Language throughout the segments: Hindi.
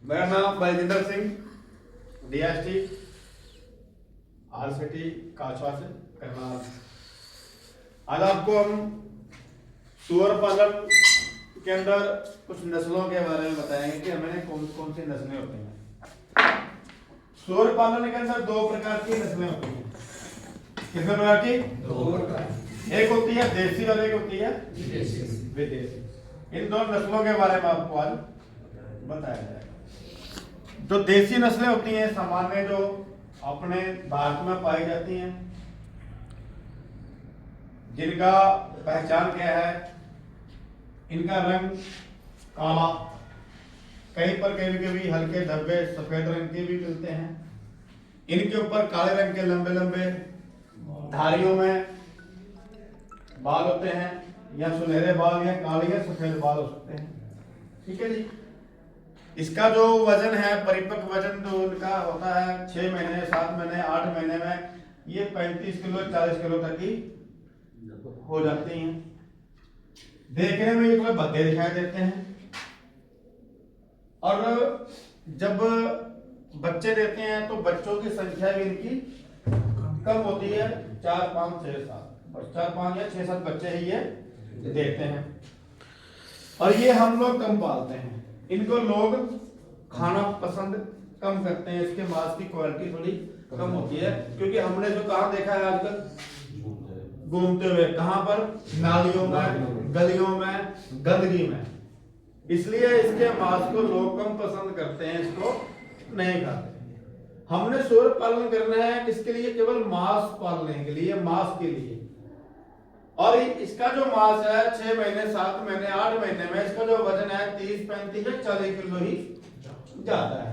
मेरा नाम बलजिंदर सिंह, डीएसटी आरसीटी काचवा से करनाल। आज आपको हम सुअर पालन के अंदर कुछ नस्लों के बारे में बताएंगे कि हमें कौन कौन सी नस्लें होती हैं। सुअर पालन के अंदर दो प्रकार की नस्लें होती हैं। कितने प्रकार की? दो प्रकार। एक होती है देसी और एक होती है विदेशी। इन दो नस्लों के बारे में आपको आज बताया जाएगा। जो देसी नस्लें होती हैं सामान्य जो अपने भारत में पाई जाती हैं, जिनका पहचान क्या है, इनका रंग काला, कहीं पर कभी हल्के धब्बे सफेद रंग के भी मिलते हैं। इनके ऊपर काले रंग के लंबे लंबे धारियों में बाल होते हैं, या सुनहरे बाल या काले या सफेद बाल हो सकते हैं। ठीक है जी। इसका जो वजन है, परिपक्व वजन जो इनका होता है 6 महीने 7 महीने 8 महीने में, ये 35 किलो 40 किलो तक की हो जाती हैं। देखने में ये थोड़े भद्दे दिखाई देते हैं, और जब बच्चे देते हैं तो बच्चों की संख्या भी इनकी कम होती है। 4 5 6 7 और 4 5 या 6 7 बच्चे ही ये देते हैं, और ये हम लोग कम पालते हैं। इनको लोग खाना पसंद कम करते हैं। इसके मांस की क्वालिटी थोड़ी कम होती है, क्योंकि हमने जो कहाँ देखा है आजकल घूमते हुए, कहां पर? नालियों में, गलियों में, गंदगी में। इसलिए इसके मांस को लोग कम पसंद करते हैं, इसको नहीं खाते। हमने सूअर पालन करना है किसके लिए? केवल मांस पालने के लिए, मांस के लिए। और इसका जो मांस है 6 महीने 7 महीने 8 महीने में इसका जो वजन है 30 35 या 40 किलो ही जाता है।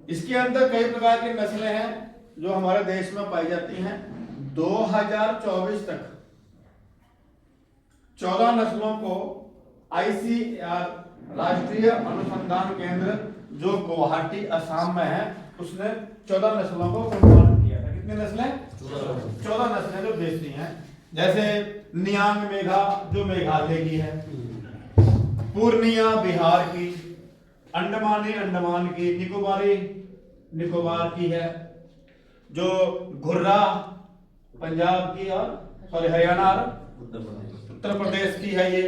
इसके अंदर कई प्रकार की नस्लें हैं जो हमारे देश में पाई जाती हैं। 2024 तक 14 नस्लों को ICAR राष्ट्रीय अनुसंधान केंद्र जो गुवाहाटी असम में है, उसने 14 नस्लों को प्रमाणित किया था। कितनी नस्लें? 14 नस्लें जो देसी हैं। जैसे नियांग मेघा जो मेघालय की है, पूर्णिया बिहार की, अंडमानी अंडमान की, निकोबारी निकोबार की है, जो घुर्रा पंजाब की और हरियाणा उत्तर प्रदेश की है, ये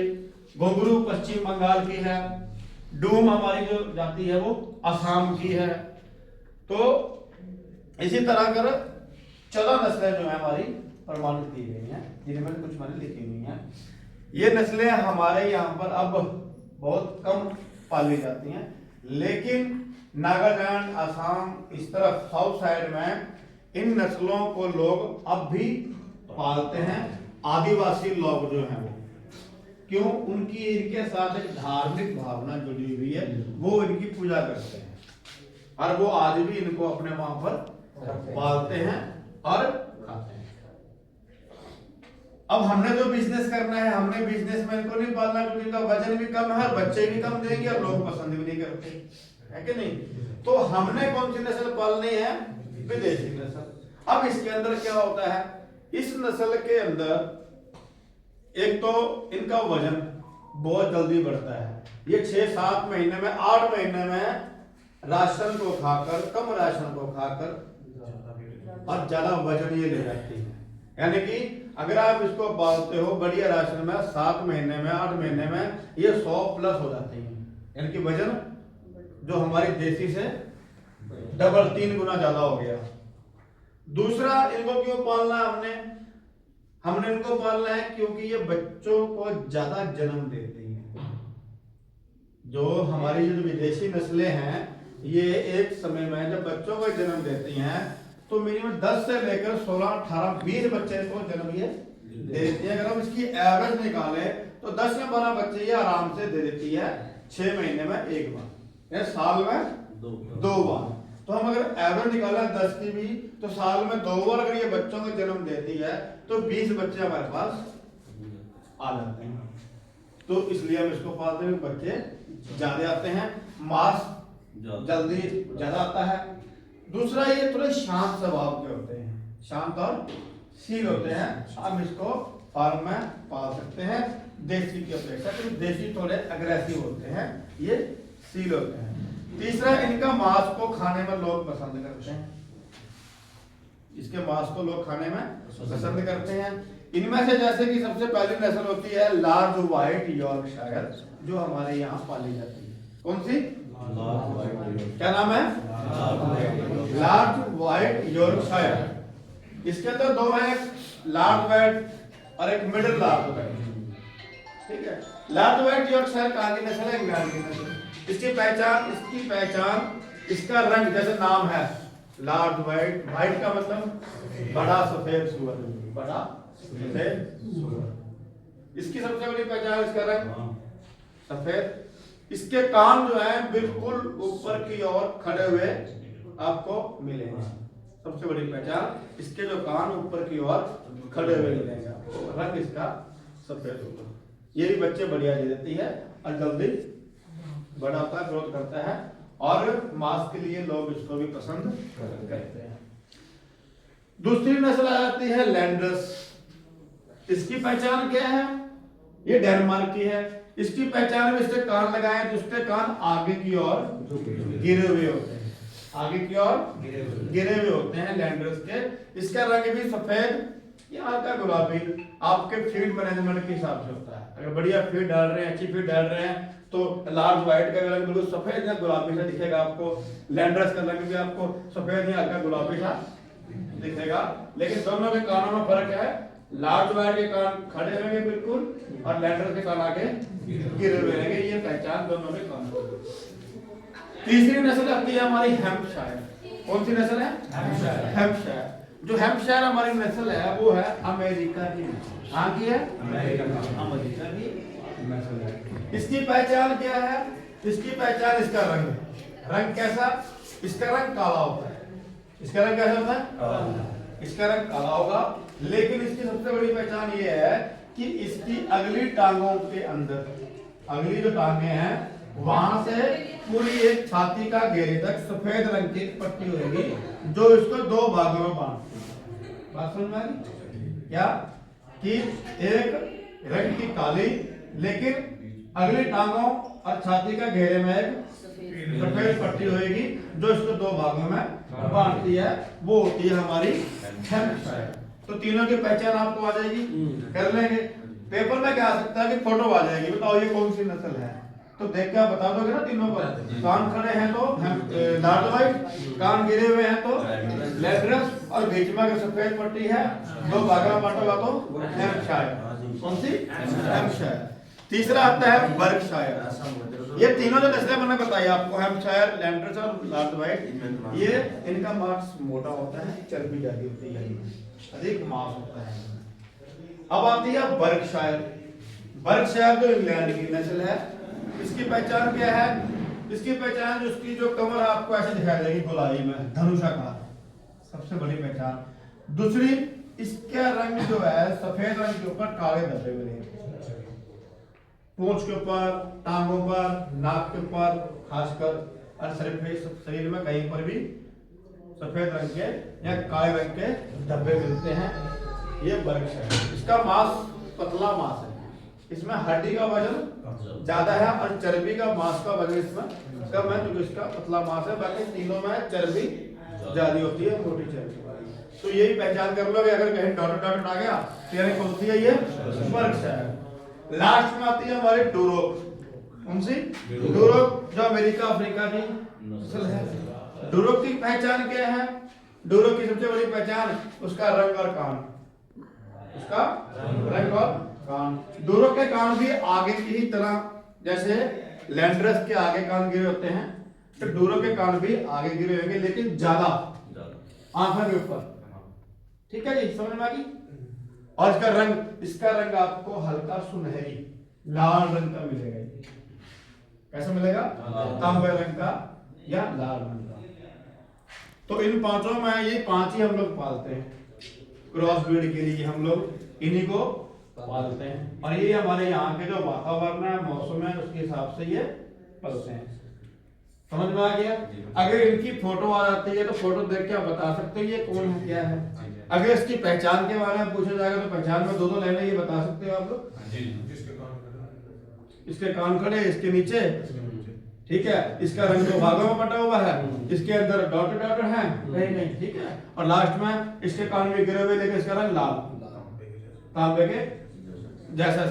घुंघरू पश्चिम बंगाल की है, डूम हमारी जो जाति है वो असम की है। तो इसी तरह कर 14 नस्लें जो है हमारी प्रमाणित की गई हैं, जिनमें कुछ मैंने लिखी हुई हैं। ये नस्लें हमारे यहाँ पर अब बहुत कम पाली जाती हैं, लेकिन नागालैंड असम इस तरफ साउथ साइड में इन नस्लों को लोग अब भी पालते हैं। आदिवासी लोग जो हैं वो, क्यों? उनकी इनके साथ एक धार्मिक भावना जुड़ी हुई है, वो इनकी पूजा करते हैं, और वो आज भी इनको अपने वहां पर पालते हैं और खाते हैं। अब हमने जो बिजनेस करना है, हमने बिजनेस में इनको नहीं पालना, क्योंकि इनका वजन भी कम है, बच्चे भी कम देंगे और लोग पसंद भी नहीं करते, है कि नहीं? तो हमने कौन सी नस्ल पालनी है? विदेशी नस्ल। अब इसके अंदर क्या होता है? इस नस्ल के अंदर एक तो इनका वजन बहुत जल्दी बढ़ता है। ये 6-7 महीने में 8 महीने में राशन को खाकर, कम राशन को खाकर और ज्यादा वजन ये ले जाती है। यानी कि अगर आप इसको पालते हो बढ़िया राशन में, 7 महीने में 8 महीने में ये 100+ हो जाती है। यानी कि वजन जो हमारी देसी से डबल 3 गुना ज्यादा हो गया। दूसरा, इनको क्यों पालना है हमने इनको पालना है क्योंकि ये बच्चों को ज्यादा जन्म देती हैं। जो हमारी जो विदेशी नस्लें हैं, ये एक समय में जब बच्चों को जन्म देती हैं तो मिनिमम 10 से लेकर 16 18 20 बच्चे को जन्म ये दे देती है। अगर हम इसकी एवरेज निकालें तो 10 या 12 बच्चे ये आराम से दे देती है 6 महीने में 1 बार, या साल में 2 बार। तो हम अगर एवरेज निकालें 10 की भी, तो साल में 2 बार अगर ये बच्चों को जन्म देती है तो 20 बच्चे हमारे पास आ जाते हैं। तो इसलिए हम इसको पालते हैं, बच्चे ज्यादा आते हैं, मांस जल्दी ज्यादा आता है। दूसरा, ये थोड़े शांत स्वभाव के होते हैं, शांत और शील होते हैं। हम इसको फार्म में पाल सकते हैं देसी की अपेक्षा, क्योंकि देसी थोड़े अग्रेसिव होते हैं, ये सील होते हैं। तीसरा, इनका मांस को खाने में लोग पसंद करते हैं, इसके मांस को लोग खाने में पसंद करते हैं। इनमें से जैसे कि सबसे पहली नस्ल होती है लार्ज व्हाइट यॉर्कशायर, जो हमारे यहाँ पाली जाती है। कौन सी? क्या नाम है? Large white Yorkshire. इसके अंदर दो हैं, लार्ज व्हाइट और एक मिडिल लार्ज व्हाइट। ठीक है, लार्ज व्हाइट यॉर्कशायर कहाँ की नस्ल है? इंग्लैंड की नस्ल। इसकी पहचान इसका रंग, जैसे नाम है लार्ज व्हाइट, व्हाइट का मतलब बड़ा सफेद सूअर, बड़ा सफेद सूअर। इसकी सबसे बड़ी पहचान इसका रंग सफेद। इसके कान जो है बिल्कुल ऊपर की ओर खड़े हुए आपको मिलेंगे, सबसे बड़ी पहचान इसके जो कान ऊपर की ओर खड़े हुए मिलेंगे आपको। रंग इसका सफेद होगा। ये भी बच्चे बढ़िया दे देती है और जल्दी बड़ा होता है, ग्रोथ करता है, और मांस के लिए लोग इसको भी पसंद करते हैं। दूसरी नस्ल आ जाती है लैंड्रस। इसकी पहचान क्या है? ये डेनमार्क की है। इसकी पहचान में इसके कान लगाए तो उसके कान आगे की ओर गिरे हुए होते हैं, आगे की ओर गिरे हुए होते हैं लैंड्रस के। इसका रंग भी सफेद या हल्का गुलाबी, आपके फीड मैनेजमेंट के हिसाब से होता है। अगर बढ़िया फीड डाल रहे हैं, अच्छी फीड डाल रहे हैं, तो लार्ज व्हाइट का रंग बिल्कुल सफेद या गुलाबी सा दिखेगा आपको। लैंड्रस का रंग भी आपको सफेद या हल्का गुलाबी सा दिखेगा। लेकिन दोनों के कानों में फर्क है, लार्ज व्हाइट के कान खड़े रहेंगे बिल्कुल और लैंड्रस के कान आगे गिरे हुए रहेंगे। ये पहचान दोनों के कानों की। तीसरी नस्ल आती है हमारी हैम्पशायर। कौन सी नस्ल है? हैम्पशायर। जो हैम्पशायर हमारी नस्ल है वो है अमेरिका की। कहाँ की है? अमेरिका की नस्ल है। इसकी पहचान क्या है? इसकी पहचान इसका रंग कैसा? इसका रंग काला होता है। इसका रंग कैसा होता है? इसका रंग काला होगा। लेकिन इसकी सबसे बड़ी पहचान ये है कि इसकी अगली टांगों के अंदर, अगली जो टांगे हैं वहां से पूरी एक छाती का घेरे तक सफेद रंग की पट्टी होगी, जो इसको दो भागों में बांटती है। बात समझ में आ गई क्या? कि एक रंग की काली, लेकिन अगली टांगों और छाती का घेरे में एक सफेद पट्टी होगी, जो इसको दो भागों में बांटती है। वो होती है हमारी हैम्पशायर। तो तीनों की पहचान आपको आ जाएगी, कर लेंगे। पेपर में क्या आ सकता है कि फोटो आ जाएगी, बताओ ये कौन सी नस्ल है, तो देख के आप बता दोगे ना तीनों पर। कान खड़े हैं तो लार्ज व्हाइट, कान गिरे हुए हैं तो लैंड्रस, और बीच में अगर सफेद पट्टी है, दो भागों में बांटा हुआ तो हैम्पशायर। कौन सी? हैम्पशायर। तीसरा आता है बर्कशायर। ये तीनों जो नस्लें मैंने बताई आपको, हैम्पशायर, लैंड्रस और लार्ज व्हाइट, ये इनका मांस मोटा होता है, चर्बी ज्यादा होती है, अधिक मांस होता है। अब आती है बर्कशायर। बर्कशायर जो इंग्लैंड की नस्ल है, इसकी पहचान क्या है? इसकी पहचान जो इसकी जो कमर आपको ऐसे दिखाई देगी गोलाई में, धनुषाकार, सबसे बड़ी पहचान। दूसरी, इसका रंग जो है सफेद रंग के ऊपर काले धब्बे बने, पूंछ के ऊपर, टांगों पर, नाक के ऊपर, खासकर और शरीर में कहीं पर भी सफेद रंग के या काले रंग के धब्बे मिलते हैं। ये बर्कशायर। इसका मांस पतला मांस है, इसमें हड्डी का वजन ज्यादा है और चर्बी का मांस का वजन इसमें कम है, क्योंकि इसका पतला मांस है। बाकी तीनों में चर्बी ज्यादा होती है, मोटी चर्बी वाली। तो यही पहचान कर लो, अगर कहीं डॉट आ गया तो यानी कौन सी है ये? बर्कशायर। लास्ट में आती है हमारी डुरोक। उनसे डुरोक जो अमेरिका अफ्रीका की नस्ल है। डुरोक की पहचान क्या है? डुरोक की सबसे बड़ी पहचान उसका रंग और कान, उसका रंग और कान। डुरोक के कान भी आगे की ही तरह, जैसे लैंड्रस के आगे कान गिरे होते हैं, तो डुरोक के कान भी आगे गिरे होंगे, लेकिन ज्यादा आंखों के ऊपर। ठीक है जी, समझ में आ गई? और इसका रंग आपको हल्का सुनहरी लाल रंग का मिलेगा। कैसा मिलेगा? तांबे रंग का या लाल रंग का। तो इन पांचों में ये पांच ही हम लोग पालते हैं, क्रॉस ब्रीड के लिए हम लोग इन्हीं को पालते हैं। और ये हमारे यहाँ के जो वातावरण है, मौसम है, उसके हिसाब से ये पलते हैं। समझ में आ गया? अगर इनकी फोटो आ जाती है तो फोटो देख के आप बता सकते हो ये कौन है, क्या है। अगर इसकी पहचान के बारे में पूछा जाएगा तो पहचान में दो लाइनें ये बता सकते हो आप लोग। इसके कान खड़े, इसके नीचे, ठीक है, इसका रंग दो भागों में बटा हुआ है, इसके अंदर डॉट डॉट है कहीं नहीं, ठीक है, और लास्ट में इसके कान में गिरे हुए लेकिन इसका रंग लाल तांबे के जैसा।